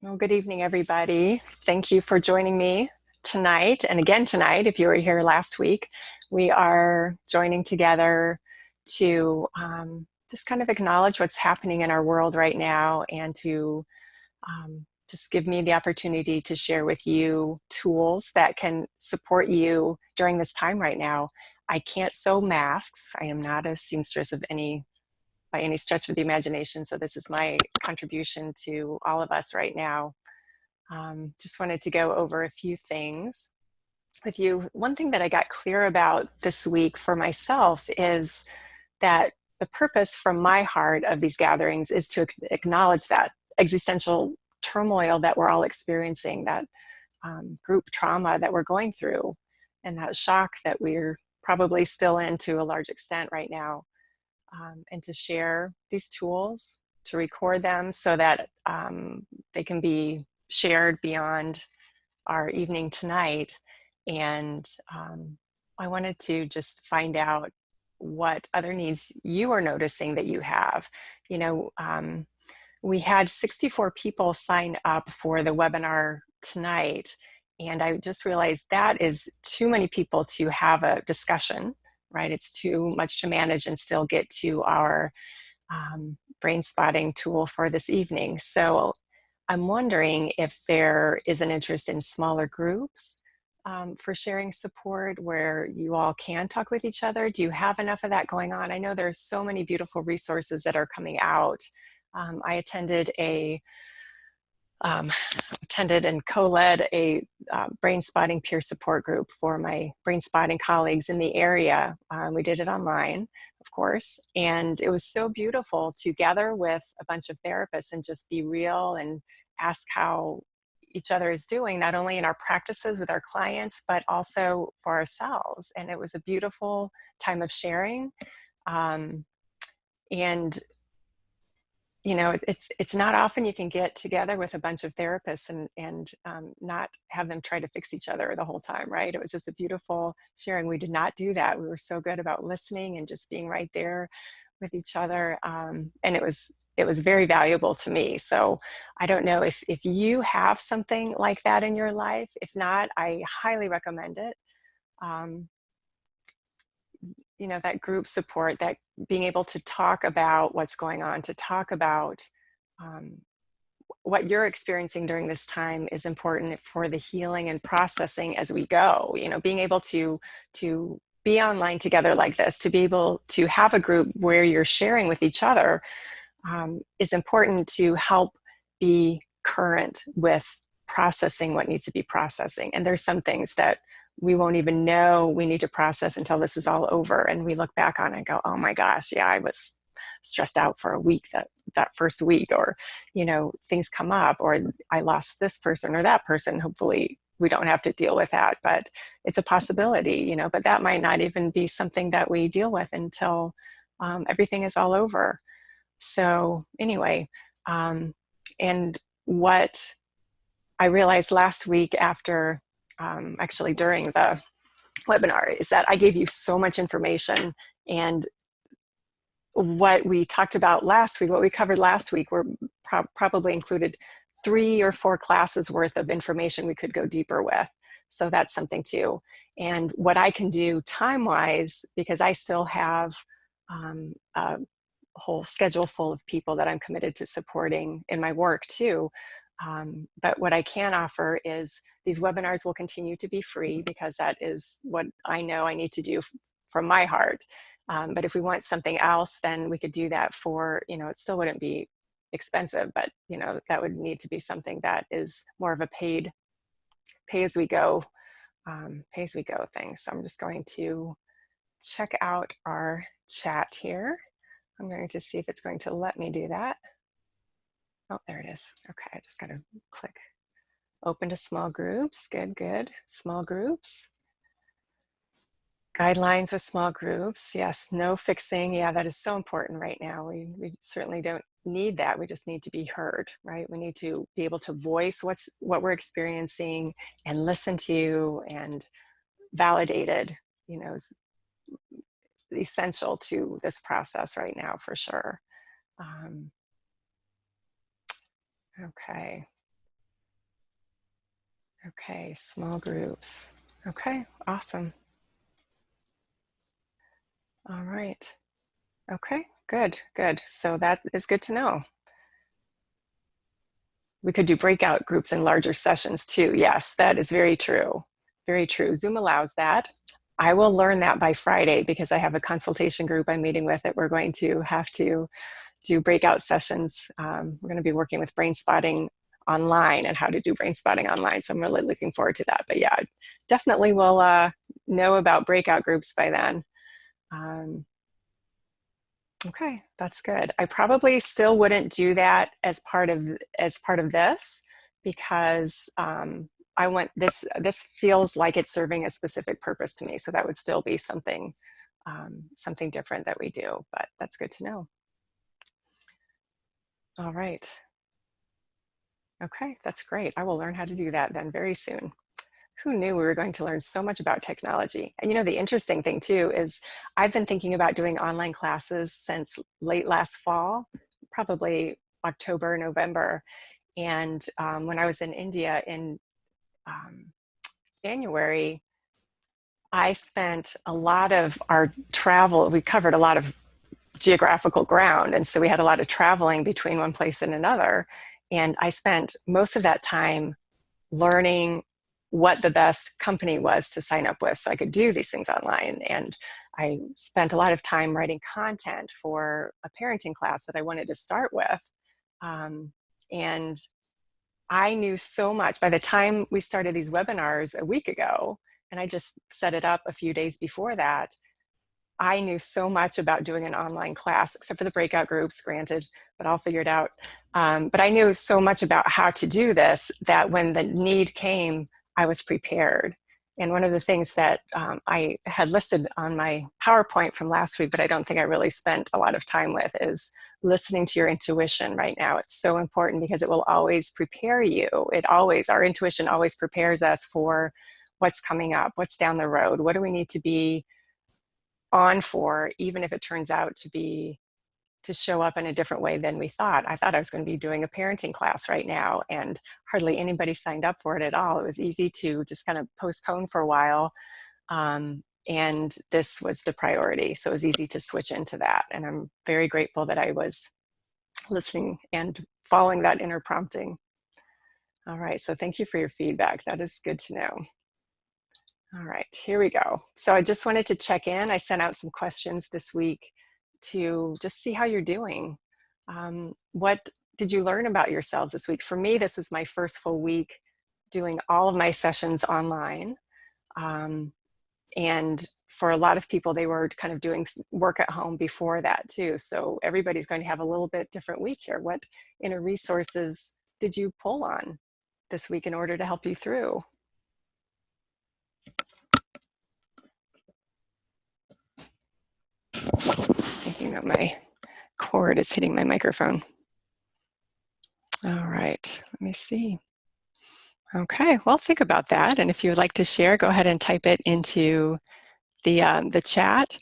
Well, good evening, everybody. Thank you for joining me tonight. And again tonight, if you were here last week, we are joining together to just kind of acknowledge what's happening in our world right now and to just give me the opportunity to share with you tools that can support you during this time right now. I can't sew masks. I am not a seamstress of any by any stretch of the imagination. So this is my contribution to all of us right now. Just wanted to go over a few things with you. One thing that I got clear about this week for myself is that the purpose from my heart of these gatherings is to acknowledge that existential turmoil that we're all experiencing, that group trauma that we're going through, and that shock that we're probably still in to a large extent right now. And to share these tools, to record them so that they can be shared beyond our evening tonight. And I wanted to just find out what other needs you are noticing that you have. You know, we had 64 people sign up for the webinar tonight, and I just realized that is too many people to have a discussion, right? It's too much to manage and still get to our brain spotting tool for this evening. So I'm wondering if there is an interest in smaller groups for sharing support where you all can talk with each other. Do you have enough of that going on? I know there's so many beautiful resources that are coming out. I attended and co-led a brain spotting peer support group for my brain spotting colleagues in the area. We did it online, of course, and it was so beautiful to gather with a bunch of therapists and just be real and ask how each other is doing, not only in our practices with our clients, but also for ourselves. And it was a beautiful time of sharing. And you know, it's not often you can get together with a bunch of therapists and not have them try to fix each other the whole time, right? It was just a beautiful sharing. We did not do that. We were so good about listening and just being right there with each other, and it was very valuable to me. So I don't know if you have something like that in your life. If not, I highly recommend it. Um, you know, that group support, that being able to talk about what's going on, to talk about um, what you're experiencing during this time is important for the healing and processing as we go. You know, being able to be online together like this, to be able to have a group where you're sharing with each other is important to help be current with processing what needs to be processing. And there's some things that we won't even know we need to process until this is all over. And we look back on it and go, oh my gosh, yeah, I was stressed out for a week that first week, or, you know, things come up, or I lost this person or that person. Hopefully we don't have to deal with that, but it's a possibility, you know, but that might not even be something that we deal with until everything is all over. So anyway, and what I realized last week after, actually during the webinar, is that I gave you so much information, and what we talked about last week, what we covered last week, were probably included 3 or 4 classes worth of information we could go deeper with. So that's something too. And what I can do time-wise, because I still have a whole schedule full of people that I'm committed to supporting in my work too. But what I can offer is these webinars will continue to be free, because that is what I know I need to do from my heart. But if we want something else, then we could do that for, you know, it still wouldn't be expensive, but, you know, that would need to be something that is more of a paid, pay as we go thing. So I'm just going to check out our chat here. I'm going to see if it's going to let me do that. Oh, there it is. Okay, I just got to click open to small groups. Good, good. Small groups. Guidelines with small groups. Yes, no fixing. Yeah, that is so important right now. We certainly don't need that. We just need to be heard, right? We need to be able to voice what we're experiencing and listen to and validated, you know, is essential to this process right now for sure. Okay. Okay, small groups. Okay, awesome. All right. Okay, good, good. So that is good to know. We could do breakout groups in larger sessions too. Yes, that is very true. Very true. Zoom allows that. I will learn that by Friday because I have a consultation group I'm meeting with that we're going to have to do breakout sessions. We're going to be working with Brainspotting online and how to do Brainspotting online. So I'm really looking forward to that. But yeah, definitely will know about breakout groups by then. Um, Okay, that's good. I probably still wouldn't do that as part of this because I want this. This feels like it's serving a specific purpose to me. So that would still be something something different that we do. But that's good to know. All right. Okay, that's great. I will learn how to do that then very soon. Who knew we were going to learn so much about technology? And you know, the interesting thing too is I've been thinking about doing online classes since late last fall, probably October, November. And when I was in India in um, January, I spent a lot of our travel, we covered a lot of geographical ground. And so we had a lot of traveling between one place and another. And I spent most of that time learning what the best company was to sign up with so I could do these things online. And I spent a lot of time writing content for a parenting class that I wanted to start with. And I knew so much by the time we started these webinars a week ago, and I just set it up a few days before that. I knew so much about doing an online class, except for the breakout groups, granted, but I'll figure it out. But I knew so much about how to do this that when the need came, I was prepared. And one of the things that I had listed on my PowerPoint from last week, but I don't think I really spent a lot of time with, is listening to your intuition right now. It's so important because it will always prepare you. Our intuition always prepares us for what's coming up, what's down the road, what do we need to be on for, even if it turns out to show up in a different way than we thought. I thought I was going to be doing a parenting class right now, and hardly anybody signed up for it at all. It was easy to just kind of postpone for a while. And this was the priority. So it was easy to switch into that. And I'm very grateful that I was listening and following that inner prompting. All right, so thank you for your feedback. That is good to know. All right, here we go. So I just wanted to check in. I sent out some questions this week to just see how you're doing. What did you learn about yourselves this week? For me, this was my first full week doing all of my sessions online. And for a lot of people, they were kind of doing work at home before that too. So everybody's going to have a little bit different week here. What inner resources did you pull on this week in order to help you through? Thinking that my cord is hitting my microphone. All right, let me see. Okay, well, think about that. And if you would like to share, go ahead and type it into the chat.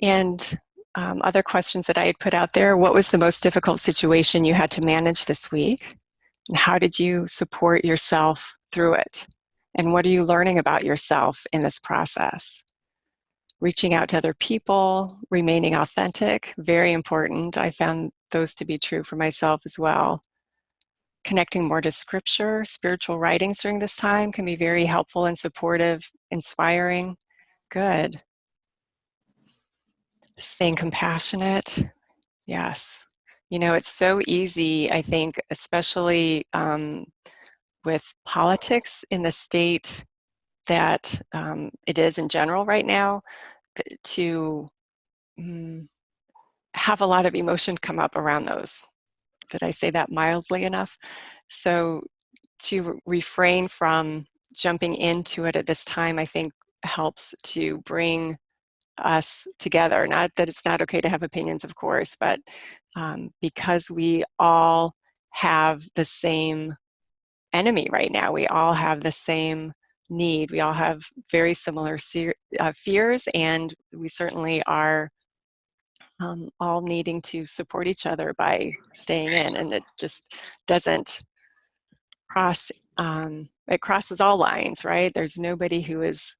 And other questions that I had put out there: what was the most difficult situation you had to manage this week? And how did you support yourself through it? And what are you learning about yourself in this process? Reaching out to other people, remaining authentic, very important. I found those to be true for myself as well. Connecting more to scripture, spiritual writings during this time can be very helpful and supportive, inspiring. Good. Staying compassionate. Yes. You know, it's so easy, I think, especially with politics in the state that it is in general right now, to have a lot of emotion come up around those. Did I say that mildly enough? So to refrain from jumping into it at this time, I think helps to bring us together. Not that it's not okay to have opinions, of course, but because we all have the same enemy right now, we all have the same need, we all have very similar fears, and we certainly are all needing to support each other by staying in, and it just doesn't it crosses all lines, right? There's nobody who is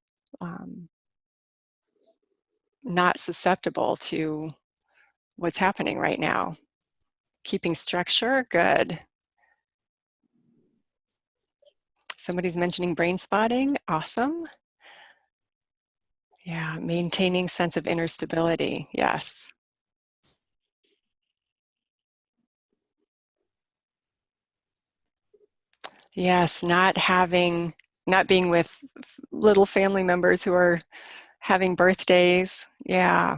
not susceptible to what's happening right now. Keeping structure, good. Somebody's mentioning brain spotting, awesome. Yeah, maintaining sense of inner stability, yes. Yes, not being with little family members who are having birthdays. Yeah,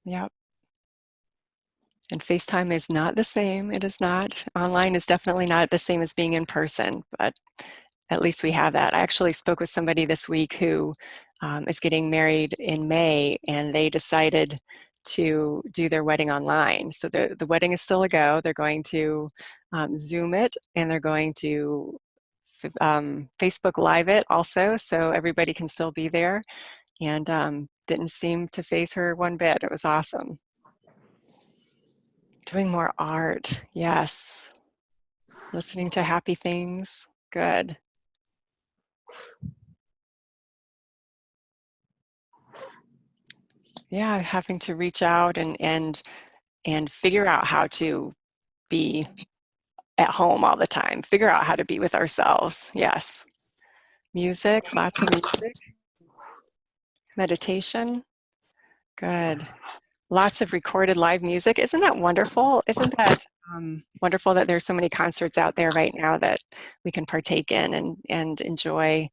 yep. And FaceTime is not the same. It is not. Online is definitely not the same as being in person, but at least we have that. I actually spoke with somebody this week who is getting married in May, and they decided to do their wedding online. So the wedding is still a go. They're going to Zoom it, and they're going to Facebook Live it also, so everybody can still be there. And didn't seem to phase her one bit. It was awesome. Doing more art, yes. Listening to happy things, good. Yeah, having to reach out and figure out how to be at home all the time. Figure out how to be with ourselves. Yes. Music, lots of music. Meditation, good. Lots of recorded live music. Isn't that wonderful? Isn't that wonderful that there's so many concerts out there right now that we can partake in and enjoy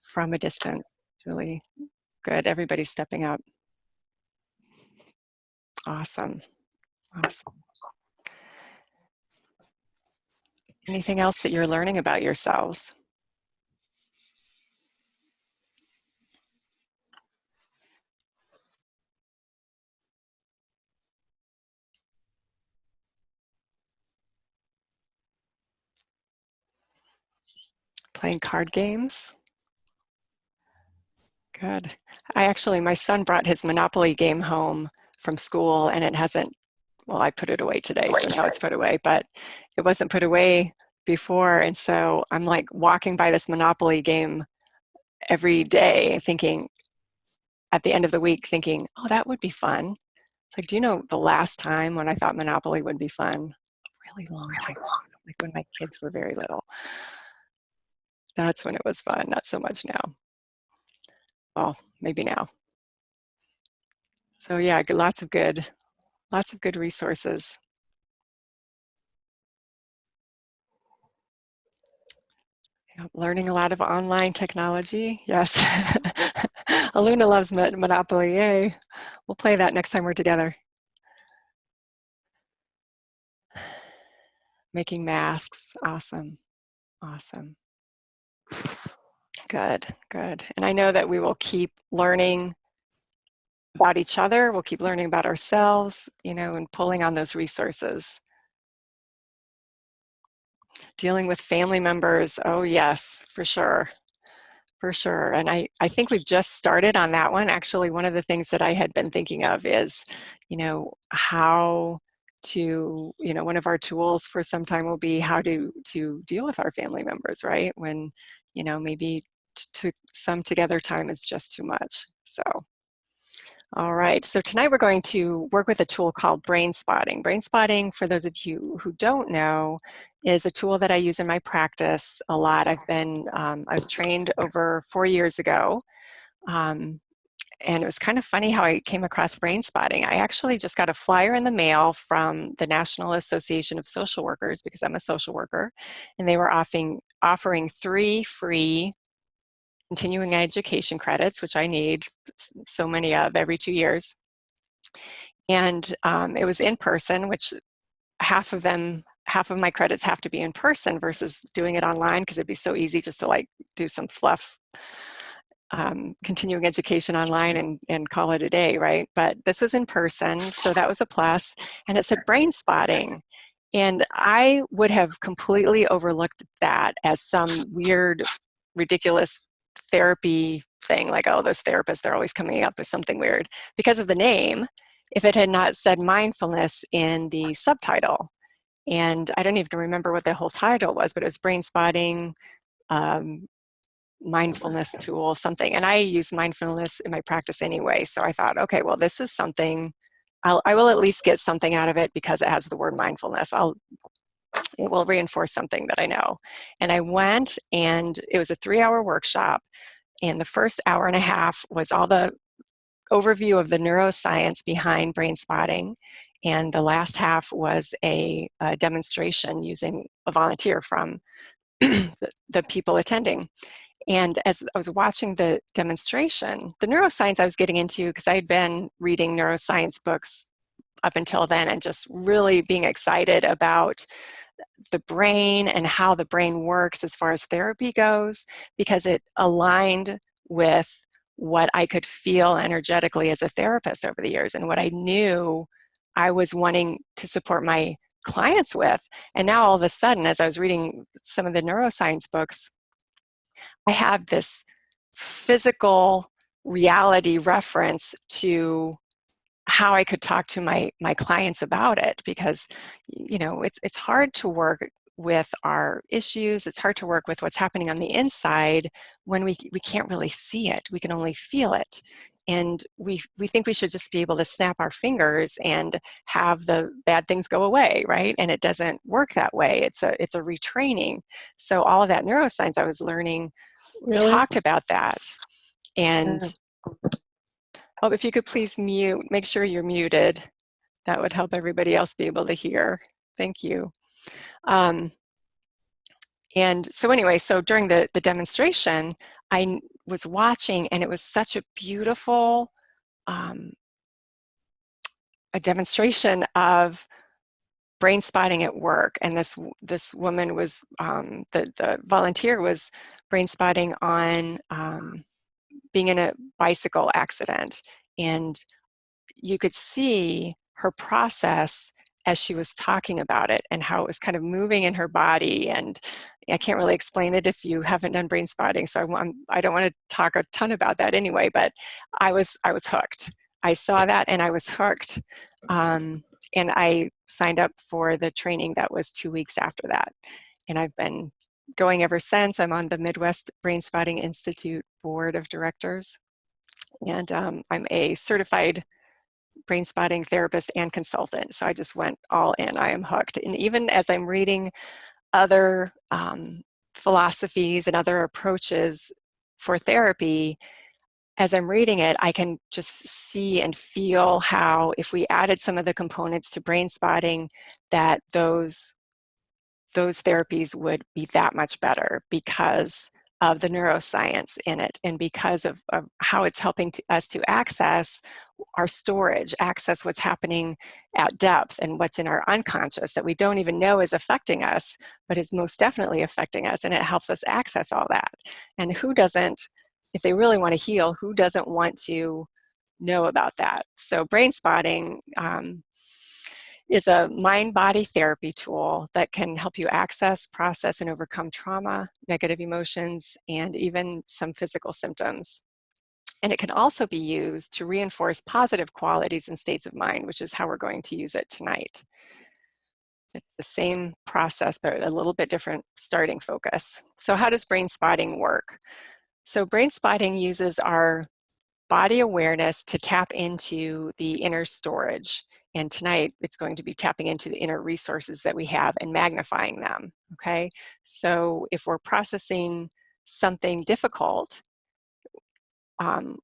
from a distance? It's really good. Everybody's stepping up. Awesome. Awesome. Anything else that you're learning about yourselves? Playing card games? Good. My son brought his Monopoly game home from school and it hasn't, well, I put it away today, so now it's put away, but it wasn't put away before. And so I'm like walking by this Monopoly game every day thinking, at the end of the week, thinking, oh, that would be fun. It's like, do you know the last time when I thought Monopoly would be fun? A really long time ago, like when my kids were very little. That's when it was fun, not so much now. Well, maybe now. So yeah, lots of good resources. Yep, learning a lot of online technology. Yes. Aluna loves Monopoly. Yay. We'll play that next time we're together. Making masks. Awesome. Awesome. Good. Good. And I know that we will keep learning about each other. We'll keep learning about ourselves, and pulling on those resources. Dealing with family members. Oh, yes, for sure. For sure. And I think we've just started on that one. Actually, one of the things that I had been thinking of is, how to, one of our tools for some time will be how to deal with our family members, right? When, maybe some together time is just too much. So, all right. So tonight we're going to work with a tool called Brainspotting. Brainspotting, for those of you who don't know, is a tool that I use in my practice a lot. I was trained over 4 years ago. And it was kind of funny how I came across Brainspotting. I actually just got a flyer in the mail from the National Association of Social Workers because I'm a social worker, and they were offering 3 free continuing education credits, which I need so many of every 2 years. And it was in person, which half of my credits have to be in person versus doing it online because it'd be so easy just to like do some fluff continuing education online and call it a day, right? But this was in person, so that was a plus. And it said brain spotting. And I would have completely overlooked that as some weird, ridiculous therapy thing, like, oh, those therapists, they're always coming up with something weird because of the name, if it had not said mindfulness in the subtitle. And I don't even remember what the whole title was, but it was Brainspotting, um, mindfulness tool, something. And I use mindfulness in my practice anyway. So I thought, okay, well, this is something, I will at least get something out of it because it has the word mindfulness. It will reinforce something that I know. And I went, and it was a 3-hour workshop. And the first hour and a half was all the overview of the neuroscience behind brain spotting. And the last half was a demonstration using a volunteer from the people attending. And as I was watching the demonstration, the neuroscience I was getting into, because I had been reading neuroscience books up until then and just really being excited about the brain and how the brain works as far as therapy goes, because it aligned with what I could feel energetically as a therapist over the years and what I knew I was wanting to support my clients with. And now all of a sudden, as I was reading some of the neuroscience books, I have this physical reality reference to how I could talk to my clients about it, because it's hard to work with our issues. It's hard to work with what's happening on the inside when we can't really see it. We can only feel it. And we think we should just be able to snap our fingers and have the bad things go away, right? And it doesn't work that way. It's a retraining. So all of that neuroscience I was learning Really? talked about that. And Yeah. oh, if you could please mute, make sure you're muted. That would help everybody else be able to hear. Thank you. Um, and so anyway, so during the demonstration, I was watching, and it was such a beautiful um, a demonstration of brain spotting at work. And this woman was, the volunteer was brain spotting on being in a bicycle accident. And you could see her process as she was talking about it and how it was kind of moving in her body. And I can't really explain it if you haven't done brain spotting, so I don't want to talk a ton about that anyway, but I was hooked. I saw that and I was hooked. And I signed up for the training that was 2 weeks after that. And I've been going ever since. I'm on the Midwest Brain Spotting Institute Board of Directors. And I'm a certified brain spotting therapist and consultant. So I just went all in. I am hooked. And even as I'm reading other philosophies and other approaches for therapy, as I'm reading it, I can just see and feel how if we added some of the components to brain spotting, that those therapies would be that much better because of the neuroscience in it, and because of how it's helping us to access our storage, access what's happening at depth and what's in our unconscious that we don't even know is affecting us, but is most definitely affecting us. And it helps us access all that. And who doesn't, if they really want to heal, who doesn't want to know about that? So brain spotting is a mind-body therapy tool that can help you access, process, and overcome trauma, negative emotions, and even some physical symptoms. And it can also be used to reinforce positive qualities and states of mind, which is how we're going to use it tonight. It's the same process, but a little bit different starting focus. So how does brain spotting work? So brain spotting uses our body awareness to tap into the inner storage. And tonight it's going to be tapping into the inner resources that we have and magnifying them, okay? So if we're processing something difficult,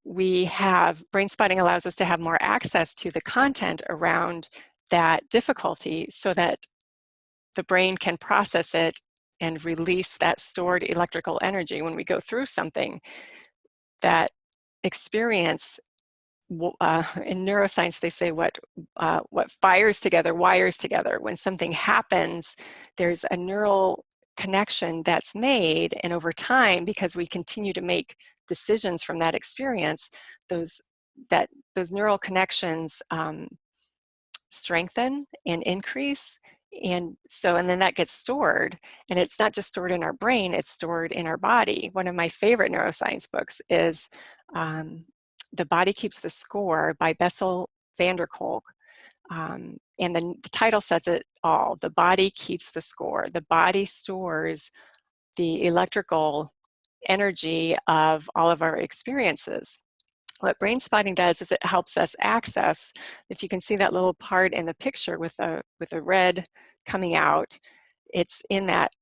we have, brain spotting allows us to have more access to the content around that difficulty so that the brain can process it and release that stored electrical energy when we go through something. That experience, in neuroscience, they say what fires together wires together. When something happens, there's a neural connection that's made, and over time, because we continue to make decisions from that experience, those neural connections strengthen and increase. And then that gets stored, and it's not just stored in our brain, it's stored in our body. One of my favorite neuroscience books is The Body Keeps the Score by Bessel van der Kolk. And then the title says it all. The body keeps the score. The body stores the electrical energy of all of our experiences. What brain spotting does is it helps us access, if you can see that little part in the picture with a red coming out, it's in that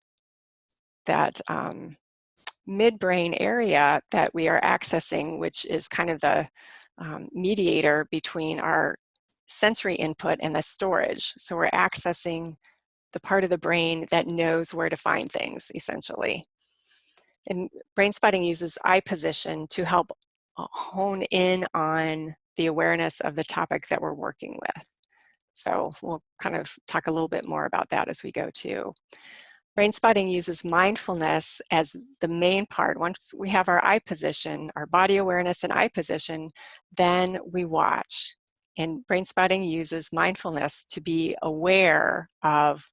midbrain area that we are accessing, which is kind of the mediator between our sensory input and the storage. So we're accessing the part of the brain that knows where to find things, essentially. And brain spotting uses eye position to help hone in on the awareness of the topic that we're working with. So we'll kind of talk a little bit more about that as we go too. Brain spotting uses mindfulness as the main part. Once we have our eye position, our body awareness and eye position, then we watch. And brain spotting uses mindfulness to be aware of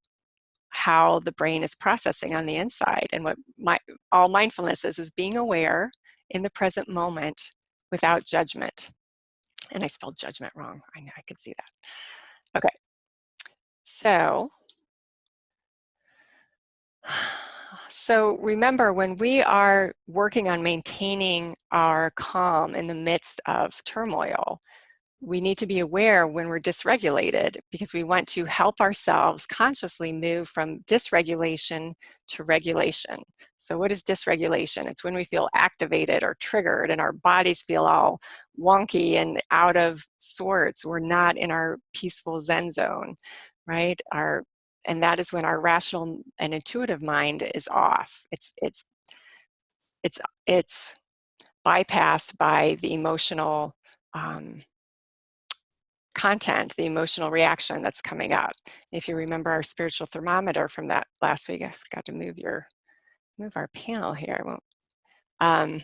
how the brain is processing on the inside. And what all mindfulness is being aware in the present moment without judgment. And I spelled judgment wrong. I know, I could see that. Okay. So remember, when we are working on maintaining our calm in the midst of turmoil, we need to be aware when we're dysregulated, because we want to help ourselves consciously move from dysregulation to regulation. So what is dysregulation? It's when we feel activated or triggered and our bodies feel all wonky and out of sorts. We're not in our peaceful Zen zone, right? And that is when our rational and intuitive mind is off. It's bypassed by the emotional content, the emotional reaction that's coming up. If you remember our spiritual thermometer from that last week, I forgot to move our panel here. I won't.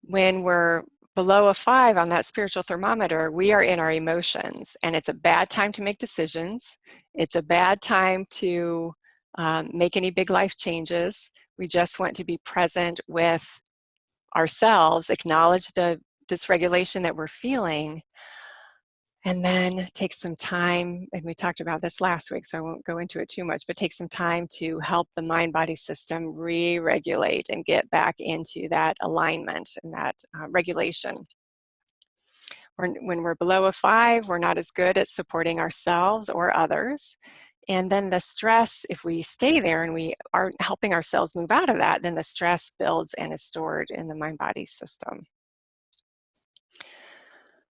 When we're below a 5 on that spiritual thermometer, we are in our emotions, and it's a bad time to make decisions. It's a bad time to make any big life changes. We just want to be present with ourselves, acknowledge the dysregulation that we're feeling, and then take some time, and we talked about this last week, so I won't go into it too much, but take some time to help the mind-body system re-regulate and get back into that alignment and that regulation. When we're below a 5, we're not as good at supporting ourselves or others. And then the stress, if we stay there and we aren't helping ourselves move out of that, then the stress builds and is stored in the mind-body system.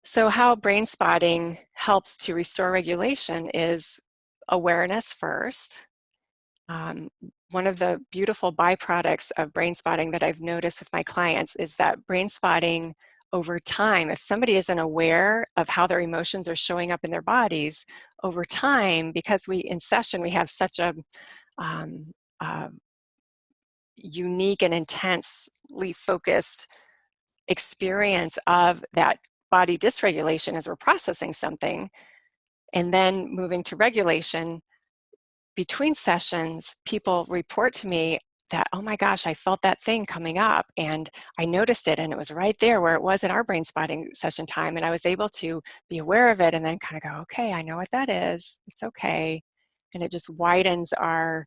So how brain spotting helps to restore regulation is awareness first. One of the beautiful byproducts of brain spotting that I've noticed with my clients is that brain spotting over time, if somebody isn't aware of how their emotions are showing up in their bodies, over time, because in session we have such a unique and intensely focused experience of that body dysregulation as we're processing something, and then moving to regulation, between sessions, people report to me that, oh my gosh, I felt that thing coming up and I noticed it and it was right there where it was in our brain spotting session time, and I was able to be aware of it and then kind of go, okay, I know what that is. It's okay. And it just widens our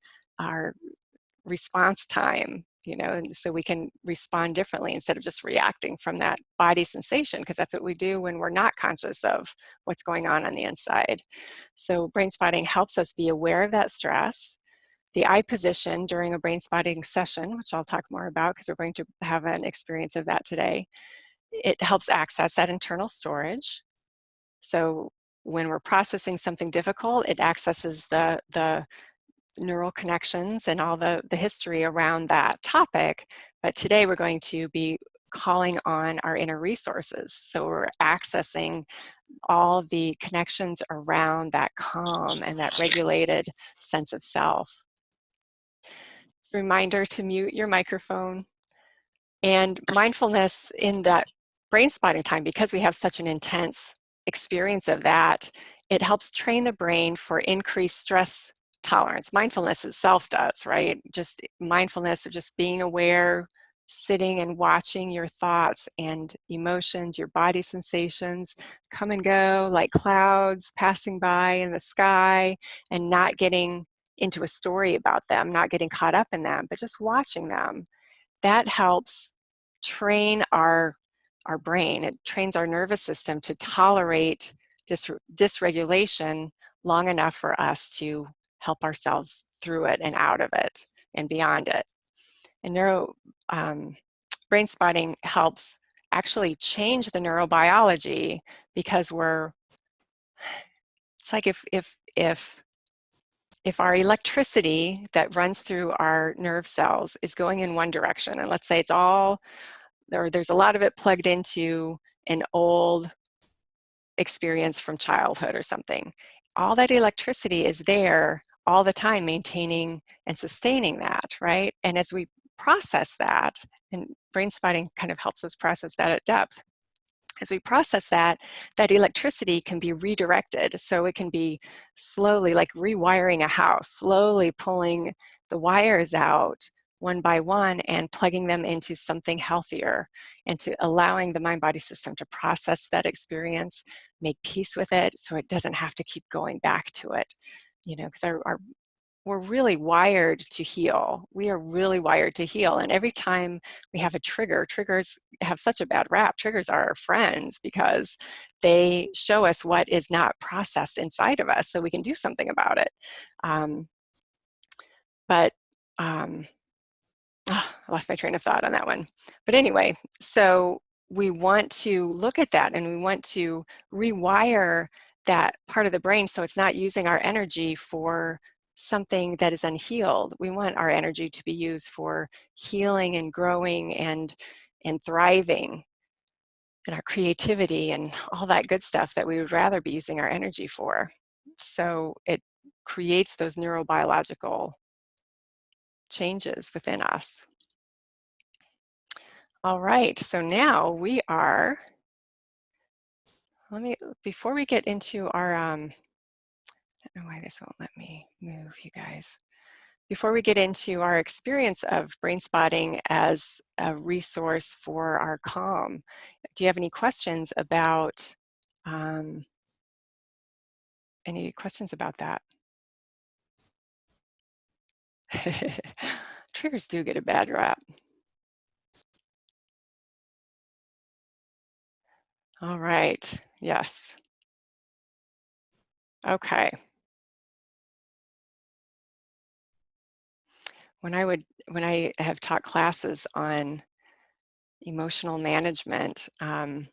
response time, and so we can respond differently instead of just reacting from that body sensation, because that's what we do when we're not conscious of what's going on the inside. So brain spotting helps us be aware of that stress. The eye position during a brain spotting session, which I'll talk more about because we're going to have an experience of that today, it helps access that internal storage. So when we're processing something difficult, it accesses the neural connections and all the history around that topic. But today we're going to be calling on our inner resources. So we're accessing all the connections around that calm and that regulated sense of self. It's a reminder to mute your microphone. And mindfulness in that brain spotting time, because we have such an intense experience of that, it helps train the brain for increased stress tolerance. Mindfulness itself does, right? Just mindfulness of just being aware, sitting and watching your thoughts and emotions, your body sensations come and go like clouds passing by in the sky, and not getting into a story about them, not getting caught up in them, but just watching them. That helps train our brain. It trains our nervous system to tolerate dysregulation long enough for us to help ourselves through it and out of it and beyond it. And brain spotting helps actually change the neurobiology, because it's like if our electricity that runs through our nerve cells is going in one direction, and let's say it's all, or there's a lot of it plugged into an old experience from childhood or something, all that electricity is there all the time, maintaining and sustaining that, right? And as we process that, and brain spotting kind of helps us process that at depth, as we process that, that electricity can be redirected. So it can be slowly, like rewiring a house, slowly pulling the wires out one by one and plugging them into something healthier, and to allowing the mind-body system to process that experience, make peace with it, so it doesn't have to keep going back to it. You know, because we're really wired to heal. We are really wired to heal. And every time we have a trigger, triggers have such a bad rap. Triggers are our friends because they show us what is not processed inside of us so we can do something about it. But I lost my train of thought on that one. But anyway, so we want to look at that, and we want to rewire that part of the brain so it's not using our energy for something that is unhealed. We want our energy to be used for healing and growing and thriving, and our creativity and all that good stuff that we would rather be using our energy for. So it creates those neurobiological changes within us. All right, so now we are, before we get into our, I don't know why this won't let me move, you guys. Before we get into our experience of brain spotting as a resource for our calm, do you have any questions about, that? Triggers do get a bad rap. All right, yes. Okay. When I have taught classes on emotional management, I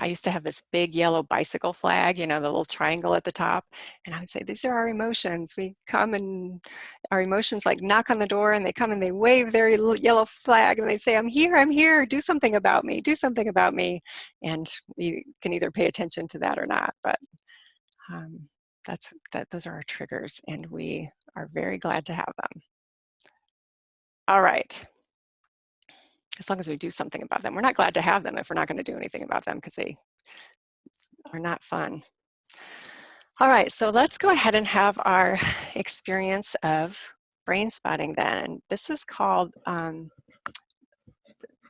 used to have this big yellow bicycle flag, you know, the little triangle at the top, and I would say, these are our emotions. We come, and our emotions like knock on the door, and they come and they wave their little yellow flag, and they say, I'm here, do something about me, do something about me. And you can either pay attention to that or not, but um, those are our triggers, and we are very glad to have them. All right. As long as we do something about them. We're not glad to have them if we're not going to do anything about them, because they are not fun. All right, so let's go ahead and have our experience of brain spotting then. This is called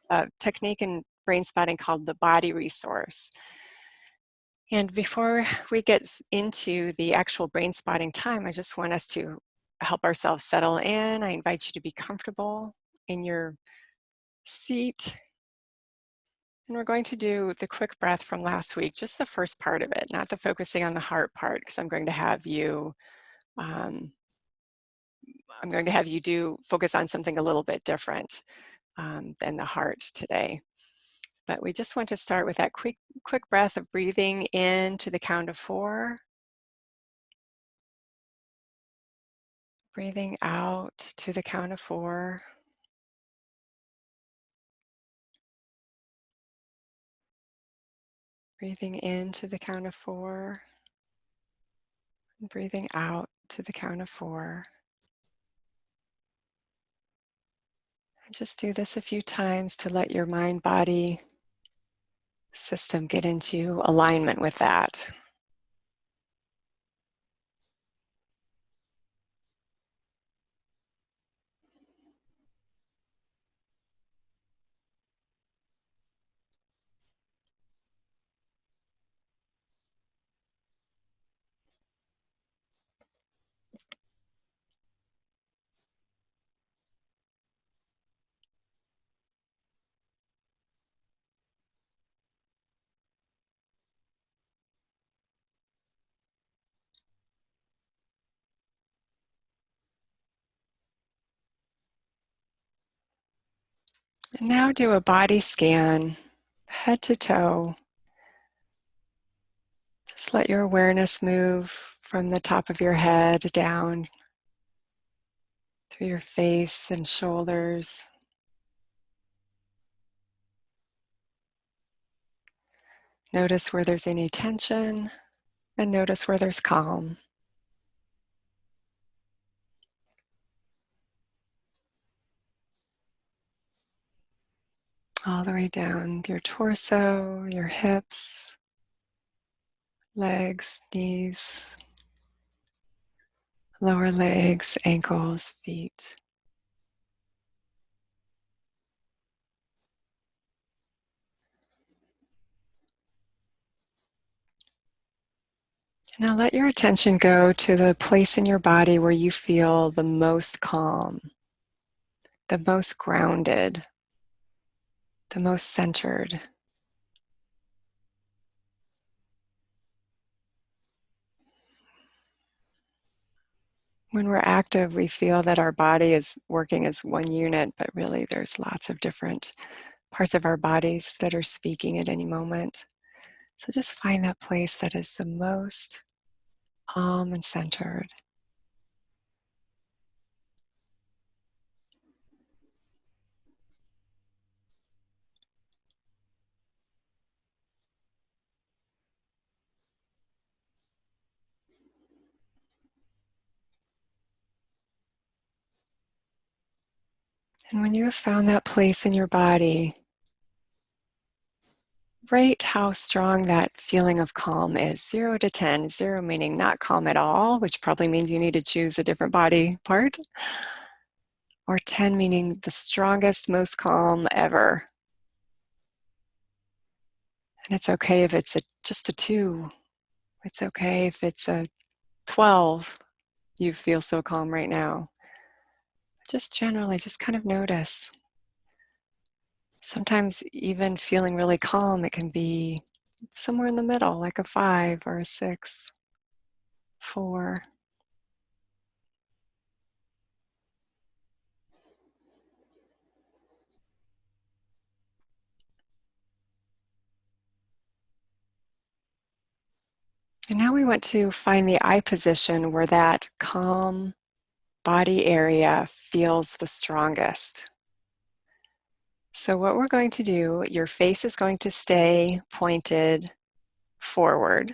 a technique in brain spotting called the body resource. And before we get into the actual brain spotting time, I just want us to help ourselves settle in. I invite you to be comfortable in your seat. And we're going to do the quick breath from last week, just the first part of it, not the focusing on the heart part, because I'm going to have you focus on something a little bit different than the heart today. But we just want to start with that quick breath of breathing in to the count of 4. Breathing out to the count of 4. Breathing in to the count of 4. And breathing out to the count of 4. And just do this a few times to let your mind-body system get into alignment with that. And now do a body scan, head to toe. Just let your awareness move from the top of your head down through your face and shoulders. Notice where there's any tension and notice where there's calm. All the way down your torso, your hips, legs, knees, lower legs, ankles, feet. Now let your attention go to the place in your body where you feel the most calm, the most grounded, the most centered. When we're active, we feel that our body is working as one unit, but really there's lots of different parts of our bodies that are speaking at any moment. So just find that place that is the most calm and centered. And when you have found that place in your body, rate how strong that feeling of calm is. 0 to 10, 0 meaning not calm at all, which probably means you need to choose a different body part, or 10 meaning the strongest, most calm ever. And it's okay if it's just a 2. It's okay if it's a 12. You feel so calm right now. Just generally, just kind of notice. Sometimes even feeling really calm, it can be somewhere in the middle, like a 5 or a 6, 4. And now we want to find the eye position where that calm body area feels the strongest. So what we're going to do, your face is going to stay pointed forward,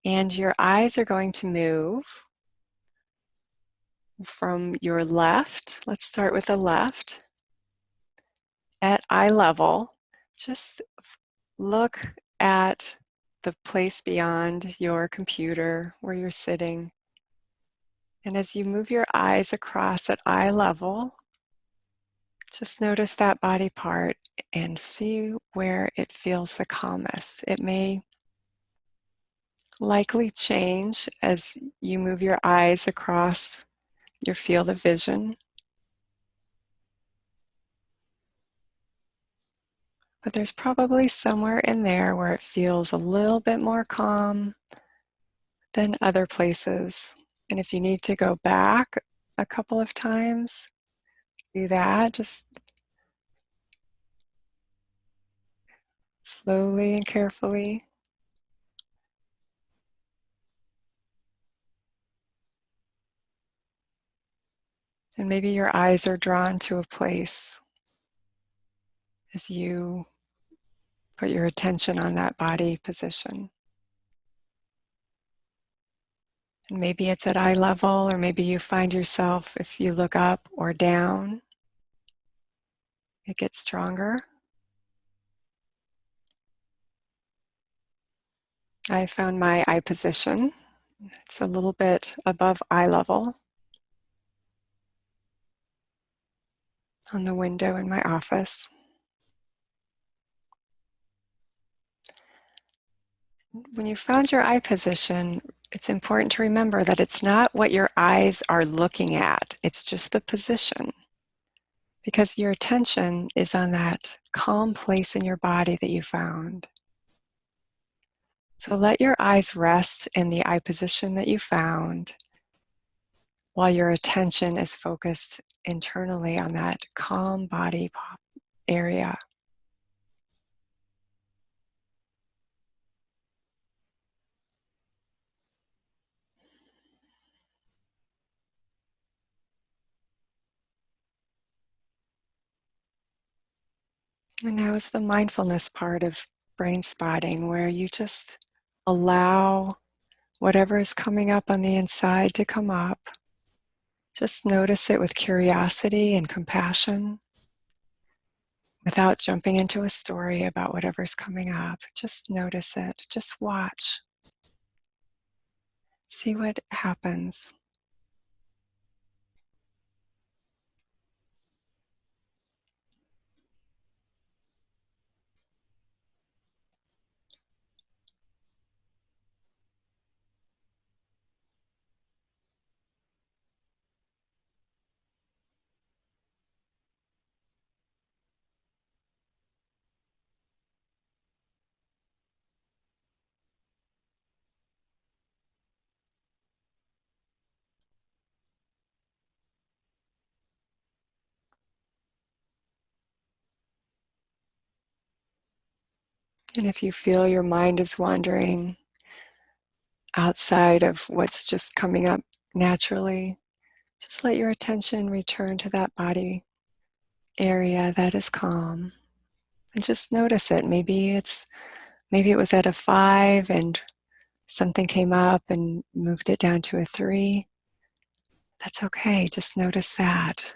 and your eyes are going to move from your left. Let's start with the left. At eye level, just look at the place beyond your computer where you're sitting. And as you move your eyes across at eye level, just notice that body part and see where it feels the calmest. It may likely change as you move your eyes across your field of vision. But there's probably somewhere in there where it feels a little bit more calm than other places. And if you need to go back a couple of times, do that. Just slowly and carefully. And maybe your eyes are drawn to a place as you put your attention on that body position. And maybe it's at eye level, or maybe you find yourself, if you look up or down, it gets stronger. I found my eye position. It's a little bit above eye level on the window in my office. When you found your eye position, it's important to remember that it's not what your eyes are looking at, it's just the position. Because your attention is on that calm place in your body that you found. So let your eyes rest in the eye position that you found while your attention is focused internally on that calm body area. And now is the mindfulness part of brain spotting, where you just allow whatever is coming up on the inside to come up. Just notice it with curiosity and compassion without jumping into a story about whatever's coming up. Just notice it. Just watch. See what happens. And if you feel your mind is wandering outside of what's just coming up naturally, just let your attention return to that body area that is calm. And just notice it. Maybe it was at a 5 and something came up and moved it down to a 3. That's okay. Just notice that.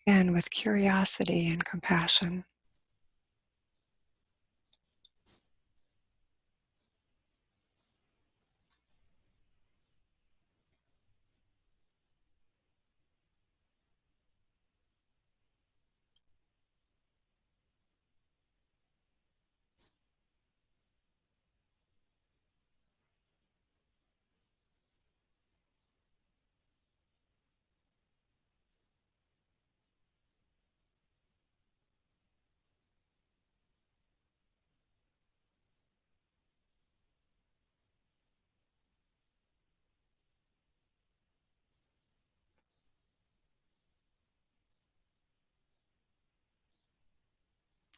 Again, with curiosity and compassion.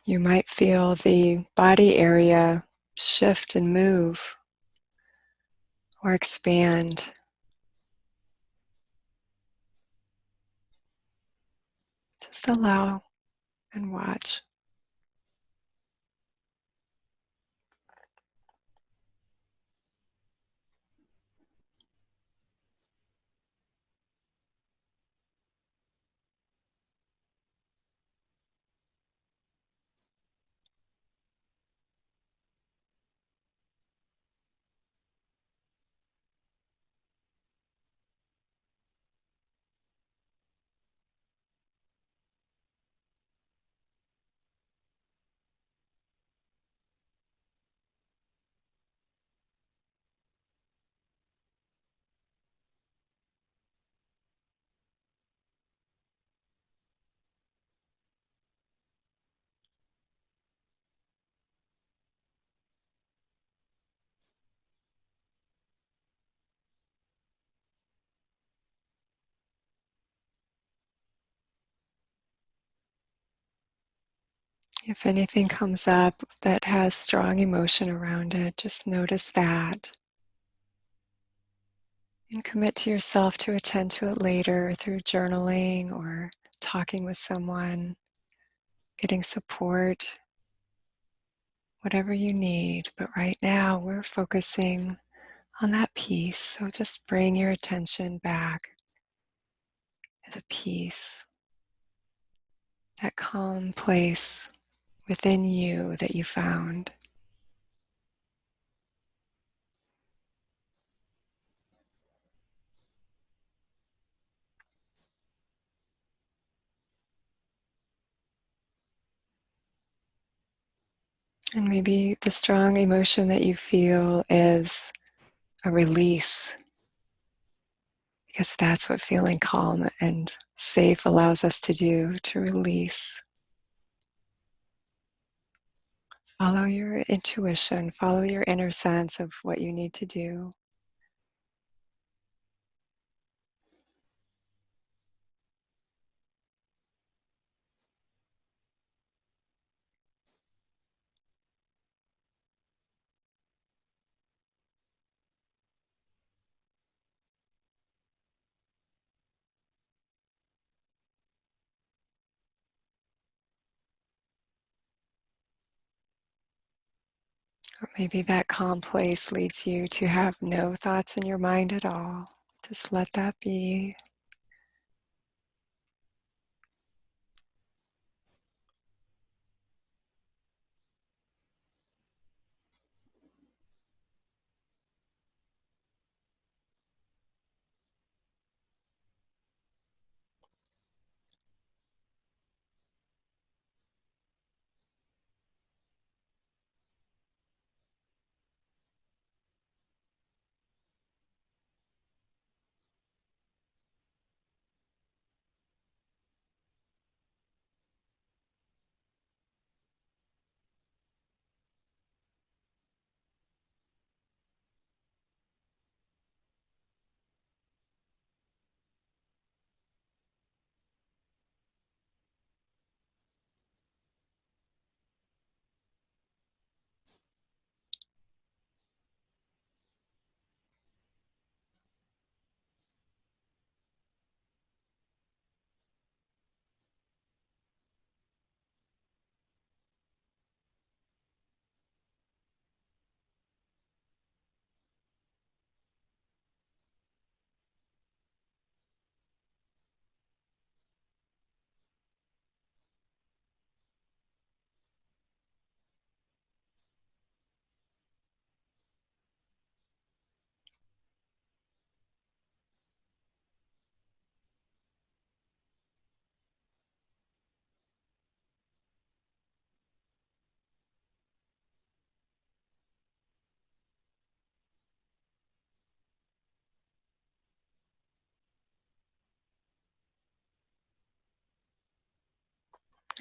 You might feel the body area shift and move or expand. Just allow and watch. If anything comes up that has strong emotion around it, just notice that. And commit to yourself to attend to it later through journaling or talking with someone, getting support, whatever you need. But right now, we're focusing on that peace. So just bring your attention back to the peace, that calm place within you that you found. And maybe the strong emotion that you feel is a release, because that's what feeling calm and safe allows us to do, to release. Follow your intuition, follow your inner sense of what you need to do. Or maybe that calm place leads you to have no thoughts in your mind at all. Just let that be.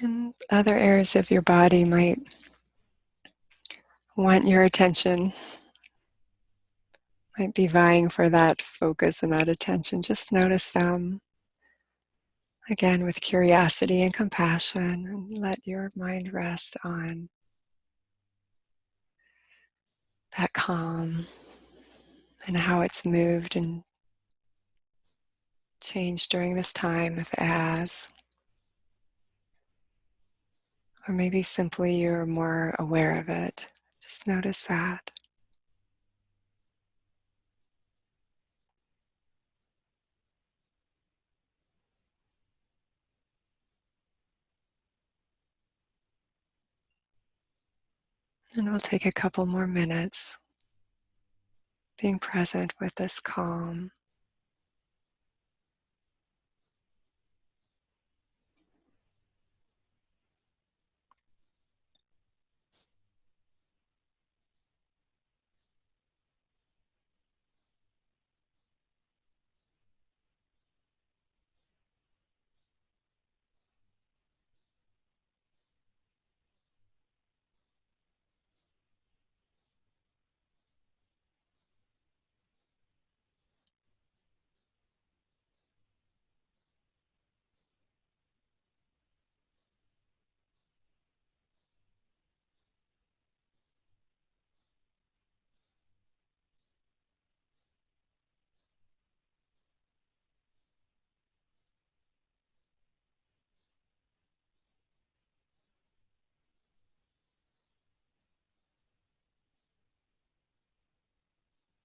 And other areas of your body might want your attention, might be vying for that focus and that attention. Just notice them again with curiosity and compassion, and let your mind rest on that calm and how it's moved and changed during this time, if it has. Or maybe simply you're more aware of it. Just notice that. And we'll take a couple more minutes being present with this calm.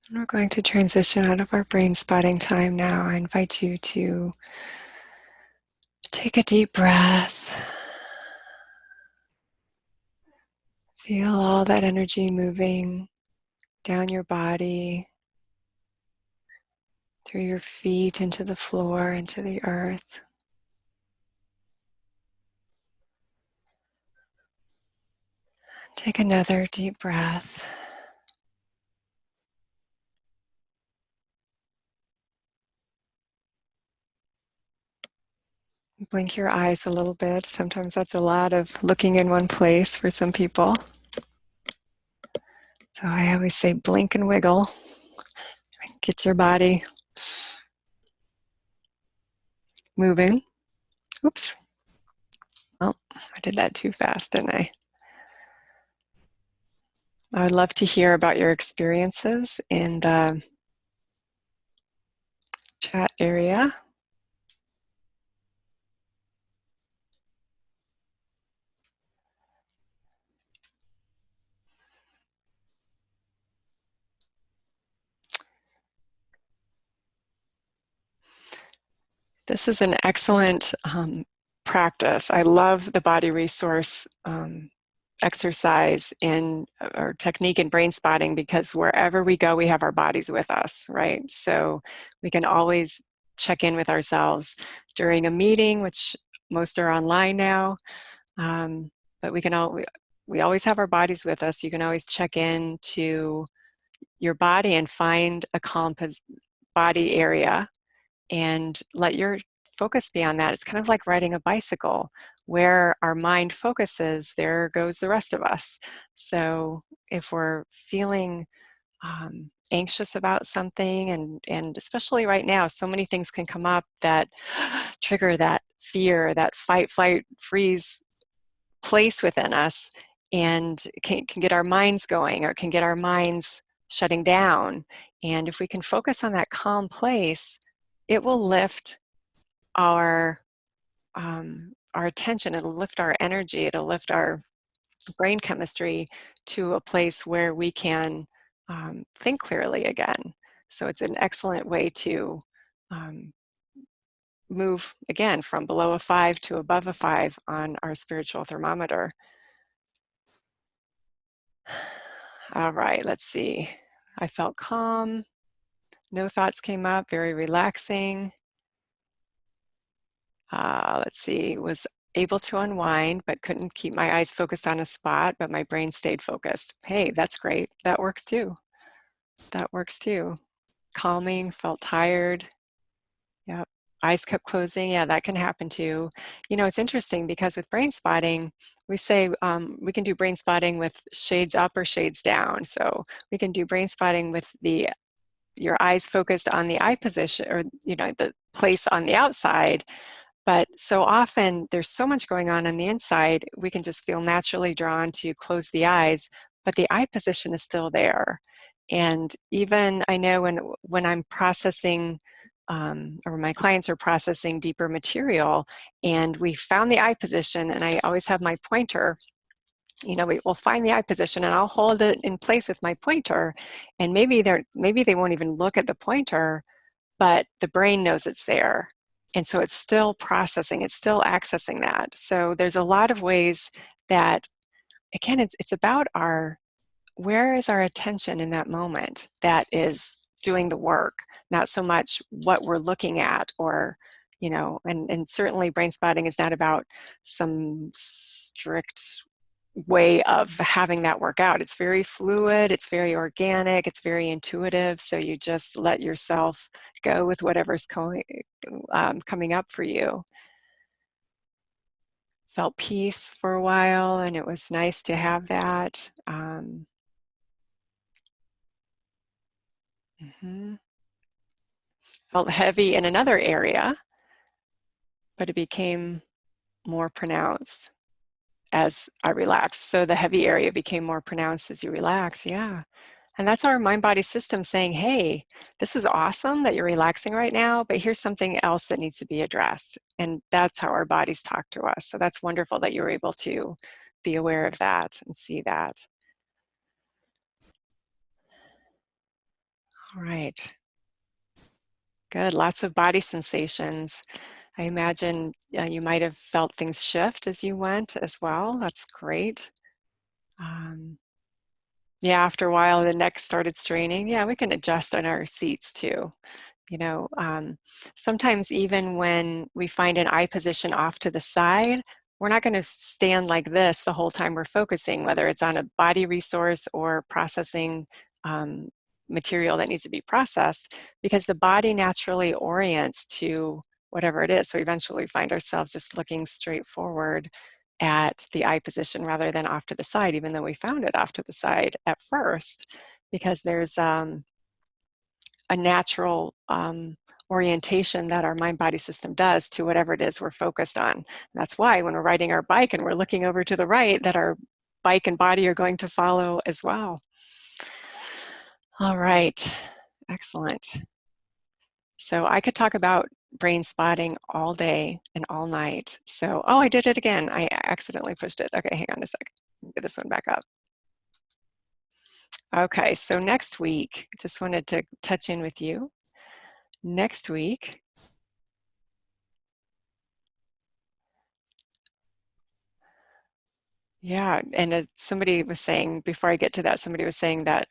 And we're going to transition out of our brain spotting time now. I invite you to take a deep breath. Feel all that energy moving down your body, through your feet, into the floor, into the earth. Take another deep breath. Blink your eyes a little bit. Sometimes that's a lot of looking in one place for some people. So I always say blink and wiggle. Get your body moving. Oops. Oh, I did that too fast, didn't I? I would love to hear about your experiences in the chat area. This is an excellent practice. I love the body resource exercise in or technique in brain spotting, because wherever we go, we have our bodies with us, right? So we can always check in with ourselves during a meeting, which most are online now, but we always have our bodies with us. You can always check in to your body and find a calm body area and let your focus be on that. It's kind of like riding a bicycle. Where our mind focuses, there goes the rest of us. So if we're feeling anxious about something, and especially right now, so many things can come up that trigger that fear, that fight, flight, freeze place within us, and can get our minds going, or can get our minds shutting down. And if we can focus on that calm place, it will lift our attention, it'll lift our energy, it'll lift our brain chemistry to a place where we can think clearly again. So it's an excellent way to um, move again from below a 5 to above a 5 on our spiritual thermometer. All right, let's see. I felt calm. No thoughts came up, very relaxing. Let's see, was able to unwind, but couldn't keep my eyes focused on a spot, but my brain stayed focused. Hey, that's great. That works too. That works too. Calming, felt tired. Yep. Eyes kept closing. Yeah, that can happen too. You know, it's interesting because with brain spotting, we say we can do brain spotting with shades up or shades down. So we can do brain spotting with your eyes focused on the eye position, or the place on the outside. But so often there's so much going on the inside, we can just feel naturally drawn to close the eyes, but the eye position is still there. And even I know when I'm processing, or my clients are processing deeper material, and we found the eye position, and I always have my pointer. We will find the eye position, and I'll hold it in place with my pointer, and maybe they won't even look at the pointer, but the brain knows it's there. And so it's still processing, it's still accessing that. So there's a lot of ways that, again, it's about where is our attention in that moment that is doing the work, not so much what we're looking at, or, and certainly brain spotting is not about some strict way of having that work out. It's very fluid, it's very organic, it's very intuitive. So you just let yourself go with whatever's coming up for you. Felt peace for a while, and it was nice to have that. Felt heavy in another area, but it became more pronounced as I relaxed. So the heavy area became more pronounced as you relax. Yeah. And that's our mind body system saying, hey, this is awesome that you're relaxing right now, but here's something else that needs to be addressed. And that's how our bodies talk to us. So that's wonderful that you're able to be aware of that and see that. All right. Good. Lots of body sensations. I imagine you might have felt things shift as you went as well. That's great. Um, yeah, after a while, the neck started straining. Yeah, we can adjust on our seats too. You know, sometimes even when we find an eye position off to the side, we're not going to stand like this the whole time we're focusing, whether it's on a body resource or processing material that needs to be processed, because the body naturally orients to whatever it is. So eventually we find ourselves just looking straight forward at the eye position rather than off to the side, even though we found it off to the side at first, because there's a natural orientation that our mind-body system does to whatever it is we're focused on. And that's why when we're riding our bike and we're looking over to the right, that our bike and body are going to follow as well. All right, excellent. So I could talk about brain spotting all day and all night. So, oh, I did it again. I accidentally pushed it. Okay, hang on a sec. Get this one back up. Okay, so next week, just wanted to touch in with you. Next week, Yeah, and somebody was saying, before I get to that, somebody was saying that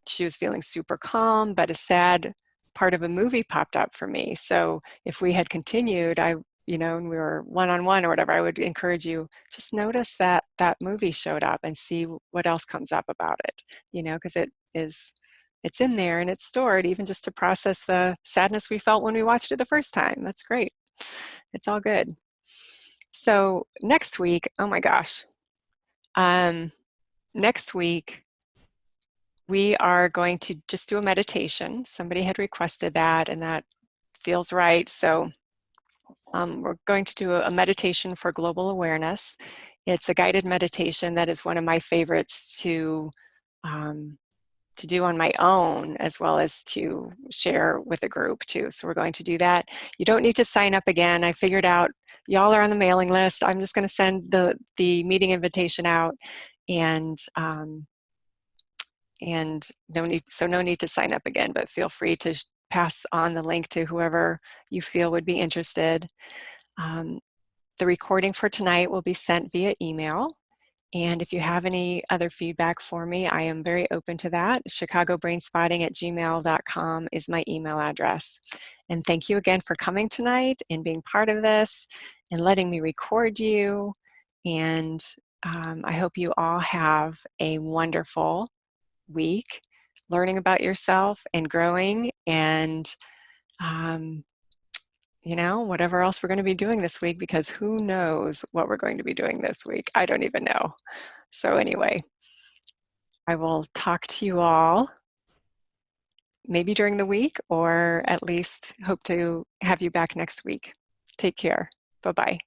she was feeling super calm, but a sad part of a movie popped up for me. So if we had continued, and we were one-on-one or whatever, I would encourage you, just notice that that movie showed up and see what else comes up about it, because it's in there and it's stored, even just to process the sadness we felt when we watched it the first time. That's great. It's all good. So next week, oh my gosh, um, next week, we are going to just do a meditation. Somebody had requested that, and that feels right. So we're going to do a meditation for global awareness. It's a guided meditation that is one of my favorites um, to do on my own, as well as to share with a group too. So we're going to do that. You don't need to sign up again. I figured out y'all are on the mailing list. I'm just going to send the meeting invitation out, and no need to sign up again, but feel free to pass on the link to whoever you feel would be interested. Um, the recording for tonight will be sent via email. And if you have any other feedback for me, I am very open to that. chicagobrainspotting@gmail.com is my email address. And thank you again for coming tonight and being part of this and letting me record you. And I hope you all have a wonderful week learning about yourself and growing, and um, whatever else we're going to be doing this week, because who knows what we're going to be doing this week. I don't even know. So anyway, I will talk to you all maybe during the week, or at least hope to have you back next week. Take care. Bye-bye.